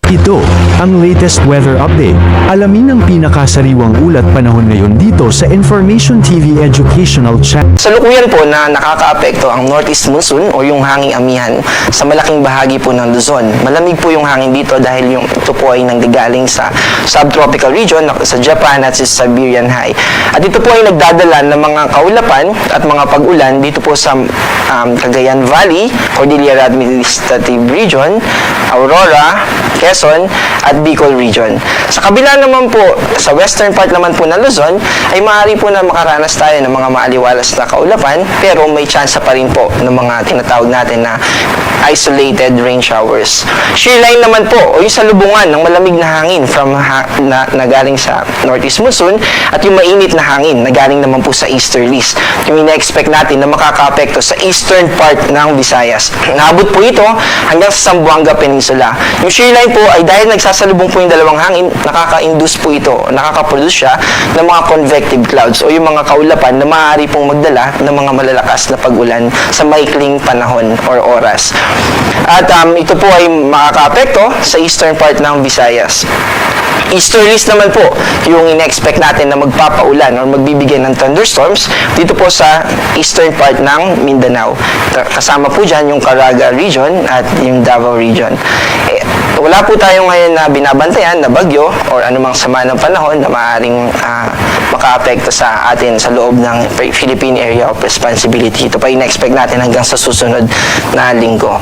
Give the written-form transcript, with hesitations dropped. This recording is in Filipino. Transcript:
Ito, ang latest weather update. Alamin ang pinakasariwang ulat panahon ngayon dito sa Information TV Educational Channel. Salukuyan po na nakakaapekto ang northeast monsoon o yung hanging amihan sa malaking bahagi po ng Luzon. Malamig po yung hangin dito dahil ito po ay nanggaling sa subtropical region sa Japan at sa Siberian High. At ito po ay nagdadala ng mga kaulapan at mga pag-ulan dito po sa Cagayan Valley, Cordillera Administrative Region, Aurora, Quezon at Bicol Region. Sa kabila naman po, sa western part naman po ng Luzon, ay maaari po na makaranas tayo ng mga maaliwalas na kaulapan, pero may chance pa rin po ng mga tinatawag natin na isolated rain showers. Shear line naman po, o yung salubungan ng malamig na hangin na galing sa northeast monsoon at yung mainit na hangin na galing naman po sa easterlies. Yung ina-expect natin na makakaapekto sa eastern part ng Visayas. Naabot po ito hanggang sa Zamboanga Peninsula. Yung shear line po ay dahil nagsasalubong po yung dalawang hangin, nakaka-induce po ito, nakaka-produce siya ng mga convective clouds o yung mga kaulapan na maaari pong magdala ng mga malalakas na pag-ulan sa maikling panahon or oras. At ito po ay makaka-apekto sa eastern part ng Visayas. Easterlies naman po yung ina-expect natin na magpapaulan or magbibigay ng thunderstorms dito po sa eastern part ng Mindanao. Kasama po dyan yung Caraga region at yung Davao region. Wala po tayo ngayon na binabantayan na bagyo or anumang sama ng panahon na maaaring makaapekto sa atin sa loob ng Philippine Area of Responsibility. Ito pa ina-expect natin hanggang sa susunod na linggo.